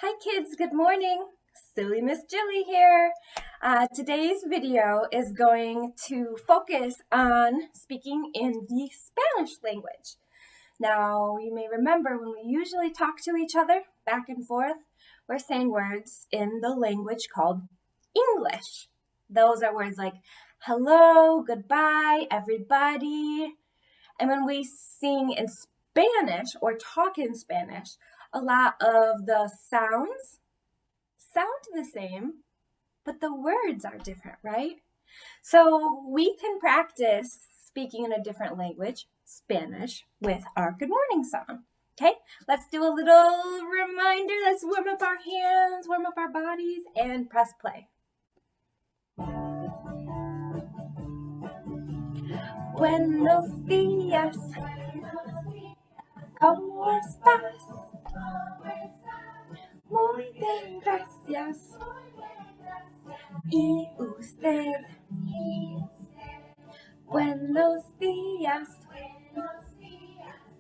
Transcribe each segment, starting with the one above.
Hi kids, good morning. Silly Miss Jilly here. Today's video is going to focus on speaking in the Spanish language. Now, you may remember when we usually talk to each other back and forth, we're saying words in the language called English. Those are words like hello, goodbye, everybody. And when we sing in Spanish or talk in Spanish, a lot of the sounds sound the same, but the words are different, right? So we can practice speaking in a different language, Spanish, with our good morning song. Okay, let's do a little reminder. Let's warm up our hands, warm up our bodies, and press play. Buenos días. ¿Cómo estás? Muy bien, gracias. ¿Y usted? Buenos días.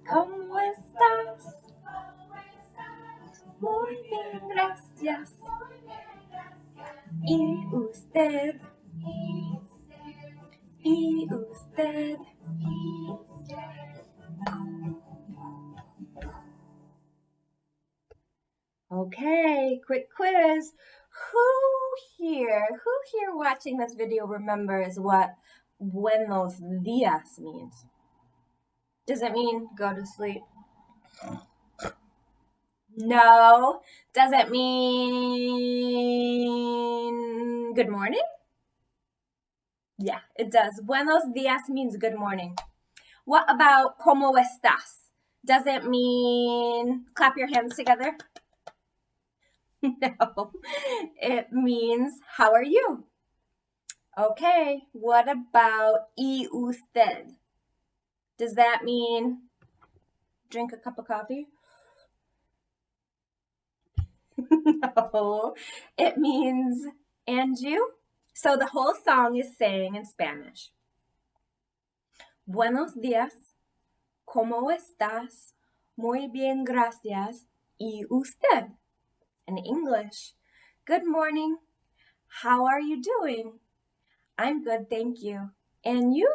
¿Cómo estás? Muy bien, gracias. ¿Y usted? ¿Y usted? Okay, quick quiz. Who here watching this video remembers what Buenos Dias means? Does it mean go to sleep? No. Does it mean good morning? Yeah, it does. Buenos Dias means good morning. What about ¿Cómo estás? Does it mean clap your hands together? No, it means how are you? Okay, what about ¿Y usted? Does that mean drink a cup of coffee? No, it means and you. So the whole song is saying in Spanish. Buenos días, ¿cómo estás? Muy bien, gracias. ¿Y usted? In English, good morning. How are you doing? I'm good, thank you. And you?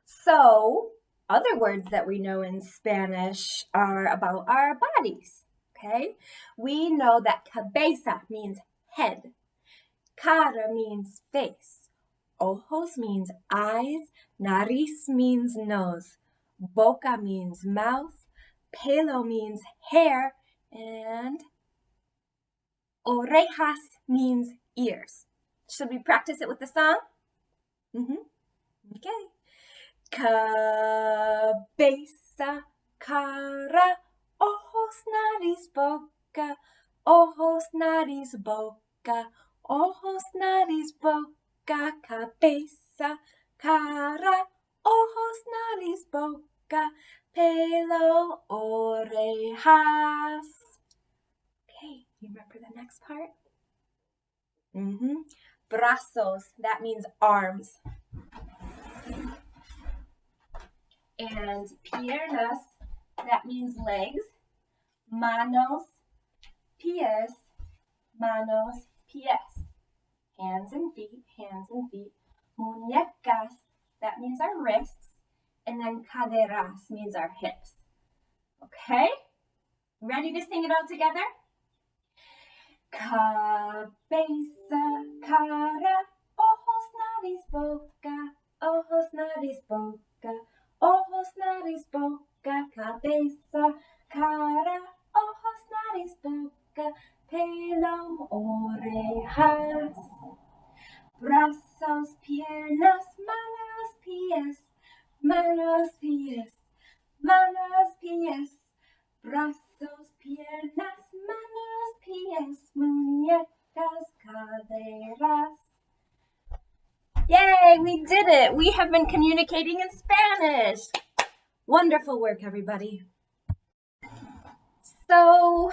So, other words that we know in Spanish are about our bodies, okay? We know that cabeza means head. Cara means face. Ojos means eyes. Nariz means nose. Boca means mouth. Pelo means hair. And orejas means ears. Should we practice it with the song? Okay. Cabeza, cara, ojos, nariz, boca. Ojos, nariz, boca. Ojos, nariz, boca. Cabeza, cara, ojos, nariz, boca. Pelo, orejas. Okay, you remember the next part? Brazos, that means arms. And piernas, that means legs. Manos, pies. Manos, pies. Hands and feet, hands and feet. Muñecas, that means our wrists. And then caderas means our hips. Okay? Ready to sing it all together? Cabeza, cara, ojos, nariz, boca. Ojos, nariz, boca. Ojos, nariz, boca. Cabeza, cara, ojos, nariz, boca. Pelo, orejas. Brazos, piernas, manos, pies. Manos, pies. Manos, pies. Brazos, piernas, manos, pies. Muñecas, caderas. Yay, we did it. We have been communicating in Spanish. Wonderful work, everybody. So,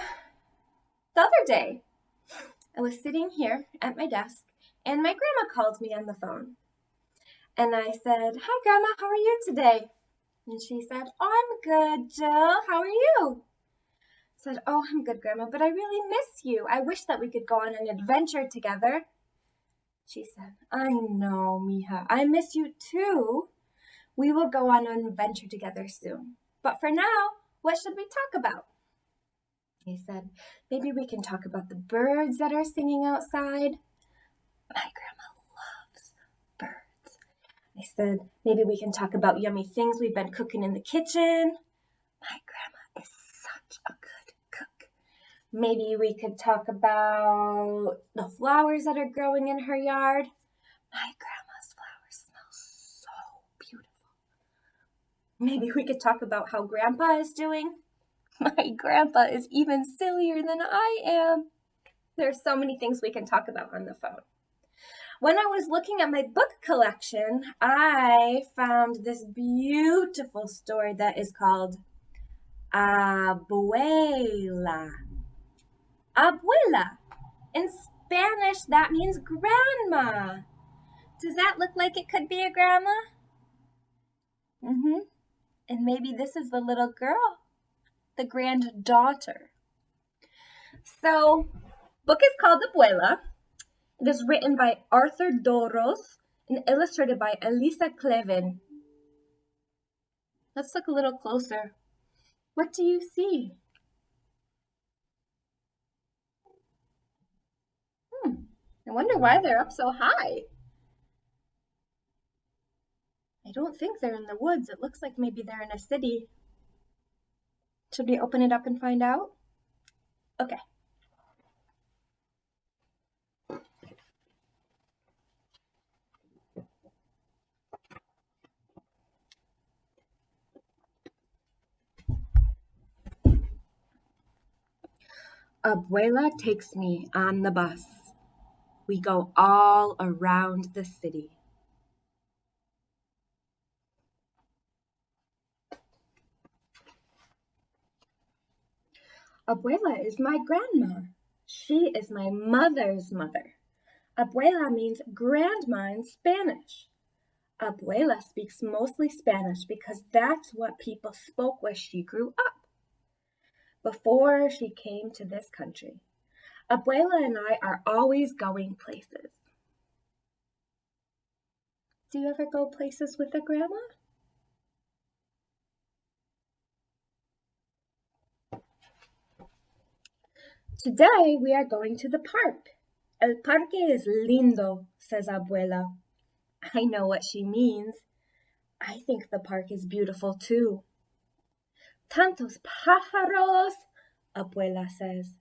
the other day, I was sitting here at my desk, and my grandma called me on the phone. And I said, "Hi, Grandma, how are you today?" And she said, I'm good, Jill. How are you? Said, oh, I'm good, Grandma, but I really miss you. I wish that we could go on an adventure together. She said, I know, mija. I miss you too. We will go on an adventure together soon. But for now, what should we talk about? He said, maybe we can talk about the birds that are singing outside. My grandma loves birds. I said, maybe we can talk about yummy things we've been cooking in the kitchen. My grandma is such a good cook. Maybe we could talk about the flowers that are growing in her yard. My grandma's flowers smell so beautiful. Maybe we could talk about how Grandpa is doing. My grandpa is even sillier than I am. There's so many things we can talk about on the phone. When I was looking at my book collection, I found this beautiful story that is called Abuela. Abuela. In Spanish, that means grandma. Does that look like it could be a grandma? Mm-hmm. And maybe this is the little girl, the granddaughter. So, book is called Abuela. It is written by Arthur Dorros and illustrated by Elisa Kleven. Let's look a little closer. What do you see? I wonder why they're up so high. I don't think they're in the woods. It looks like maybe they're in a city. Should we open it up and find out? Okay. Abuela takes me on the bus. We go all around the city. Abuela is my grandma. She is my mother's mother. Abuela means grandma in Spanish. Abuela speaks mostly Spanish because that's what people spoke where she grew up. Before she came to this country, Abuela and I are always going places. Do you ever go places with a grandma? Today we are going to the park. El parque es lindo, says Abuela. I know what she means. I think the park is beautiful too. Tantos pájaros, Abuela says,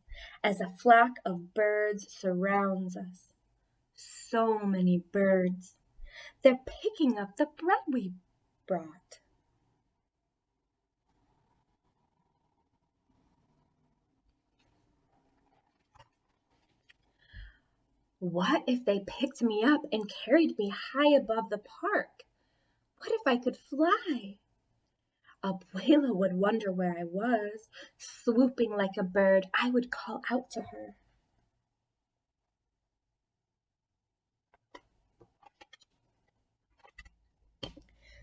as a flock of birds surrounds us. So many birds. They're picking up the bread we brought. What if they picked me up and carried me high above the park? What if I could fly? Abuela would wonder where I was. Swooping like a bird, I would call out to her.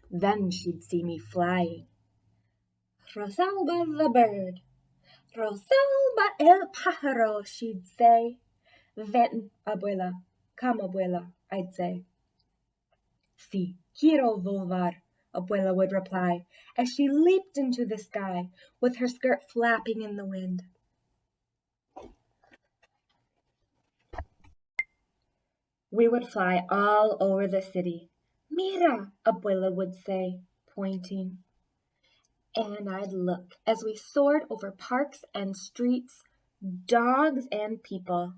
Then she'd see me flying. Rosalba the bird, Rosalba el pájaro, she'd say. Ven, Abuela, come, Abuela, I'd say. Sí, quiero volar, Abuela would reply, as she leaped into the sky, with her skirt flapping in the wind. We would fly all over the city. Mira, Abuela would say, pointing. And I'd look as we soared over parks and streets, dogs and people.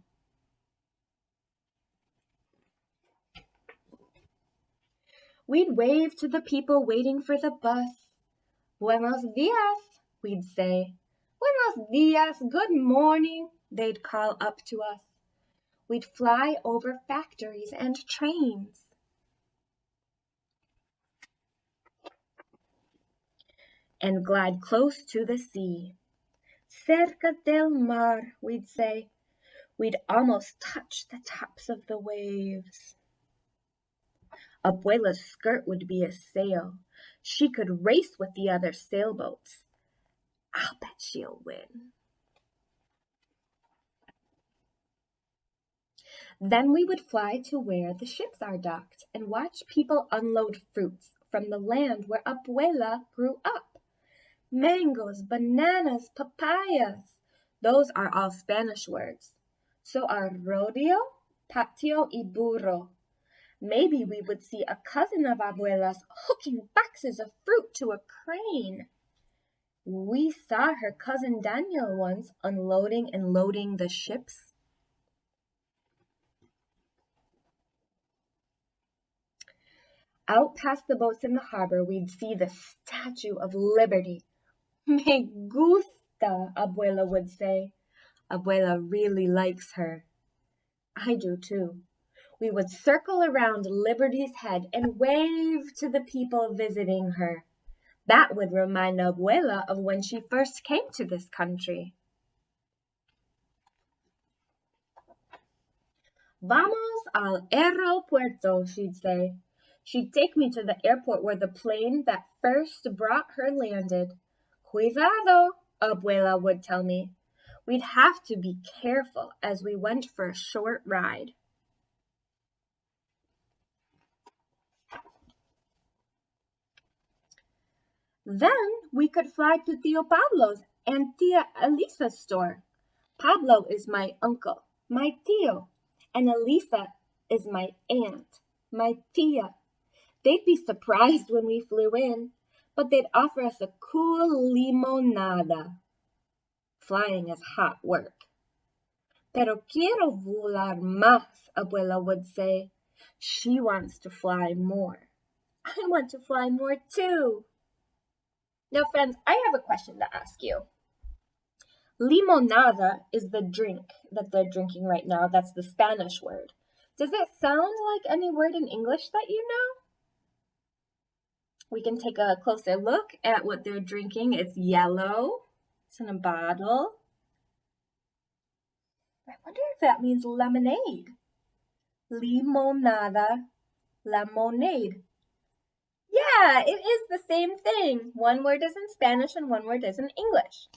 We'd wave to the people waiting for the bus. Buenos Dias, we'd say. Buenos Dias, good morning, they'd call up to us. We'd fly over factories and trains. And glide close to the sea. Cerca del mar, we'd say. We'd almost touch the tops of the waves. Abuela's skirt would be a sail. She could race with the other sailboats. I'll bet she'll win. Then we would fly to where the ships are docked and watch people unload fruits from the land where Abuela grew up. Mangoes, bananas, papayas. Those are all Spanish words. So are rodeo, patio, y burro. Maybe we would see a cousin of Abuela's hooking boxes of fruit to a crane. We saw her cousin Daniel once unloading and loading the ships. Out past the boats in the harbor, we'd see the Statue of Liberty. Me gusta, Abuela would say. Abuela really likes her. I do too. We would circle around Liberty's head and wave to the people visiting her. That would remind Abuela of when she first came to this country. Vamos al aeropuerto, she'd say. She'd take me to the airport where the plane that first brought her landed. Cuidado, Abuela would tell me. We'd have to be careful as we went for a short ride. Then we could fly to Tío Pablo's and Tia Elisa's store. Pablo is my uncle, my tío, and Elisa is my aunt, my tia. They'd be surprised when we flew in, but they'd offer us a cool limonada. Flying is hot work. Pero quiero volar más, Abuela would say. She wants to fly more. I want to fly more too. Now, friends, I have a question to ask you. Limonada is the drink that they're drinking right now. That's the Spanish word. Does it sound like any word in English that you know? We can take a closer look at what they're drinking. It's yellow. It's in a bottle. I wonder if that means lemonade. Limonada, lemonade. Yeah, it is the same thing. One word is in Spanish and one word is in English.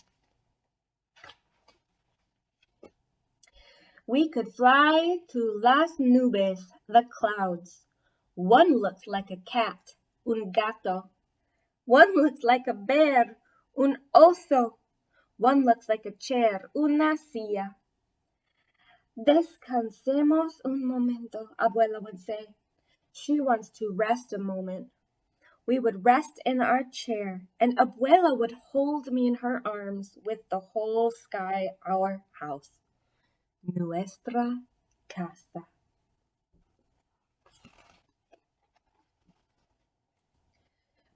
We could fly to las nubes, the clouds. One looks like a cat, un gato. One looks like a bear, un oso. One looks like a chair, una silla. Descansemos un momento, Abuela would say. She wants to rest a moment. We would rest in our chair, and Abuela would hold me in her arms with the whole sky our house. Nuestra casa.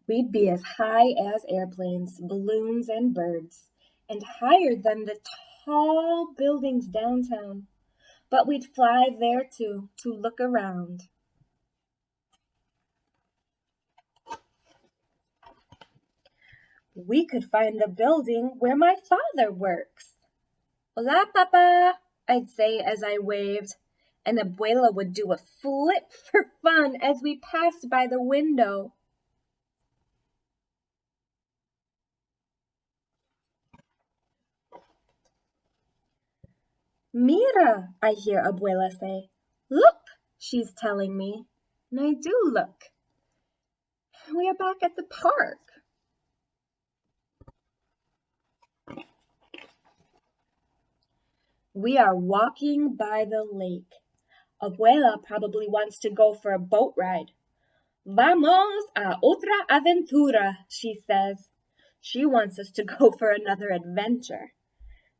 We'd be as high as airplanes, balloons, and birds, and higher than the tall buildings downtown. But we'd fly there too, to look around. We could find the building where my father works. Hola, Papa, I'd say as I waved, and Abuela would do a flip for fun as we passed by the window. Mira, I hear Abuela say. Look, she's telling me, and I do look. We are back at the park. We are walking by the lake. Abuela probably wants to go for a boat ride. Vamos a otra aventura, she says. She wants us to go for another adventure.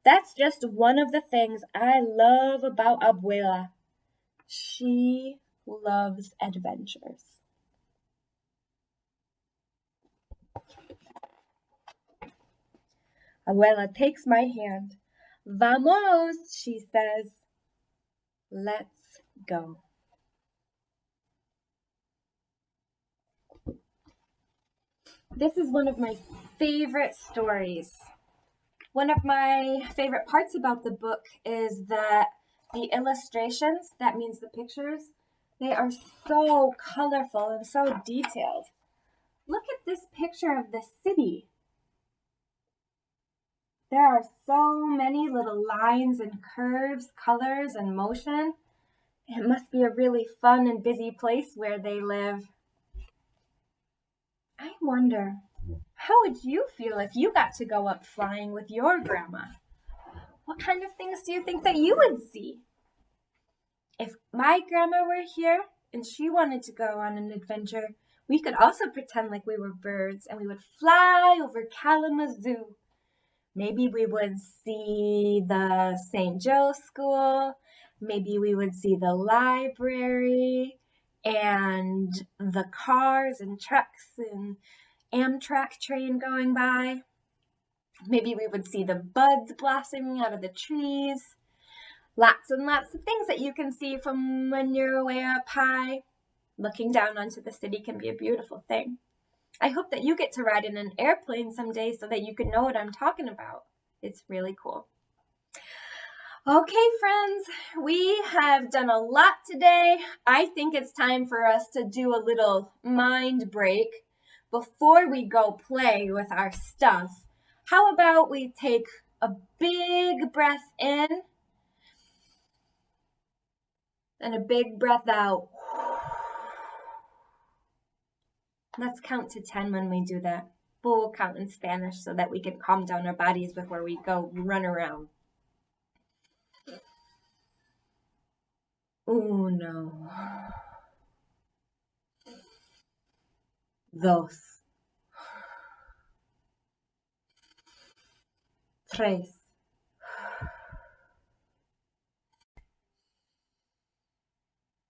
That's just one of the things I love about Abuela. She loves adventures. Abuela takes my hand. Vamos, she says. Let's go. This is one of my favorite stories. One of my favorite parts about the book is that the illustrations, that means the pictures, they are so colorful and so detailed. Look at this picture of the city. There are so many little lines and curves, colors and motion. It must be a really fun and busy place where they live. I wonder, how would you feel if you got to go up flying with your grandma? What kind of things do you think that you would see? If my grandma were here and she wanted to go on an adventure, we could also pretend like we were birds and we would fly over Kalamazoo. Maybe we would see the St. Joe School. Maybe we would see the library and the cars and trucks and Amtrak train going by. Maybe we would see the buds blossoming out of the trees. Lots and lots of things that you can see from when you're way up high. Looking down onto the city can be a beautiful thing. I hope that you get to ride in an airplane someday so that you can know what I'm talking about. It's really cool. Okay, friends, we have done a lot today. I think it's time for us to do a little mind break before we go play with our stuff. How about we take a big breath in and a big breath out. Let's count to 10 when we do that. But we'll count in Spanish so that we can calm down our bodies before we go run around. 1, 2, 3,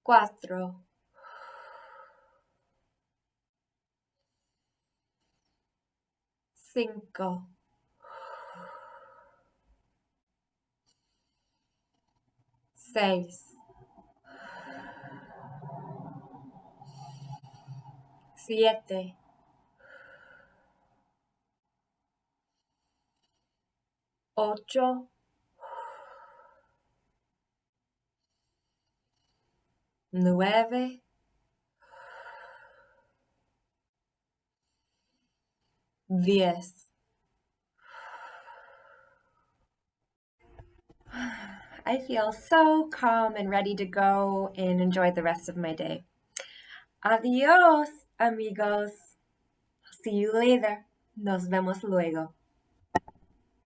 4, 5, 6, 7, 8, 9, 10. I feel so calm and ready to go and enjoy the rest of my day. Adios, amigos. See you later. Nos vemos luego.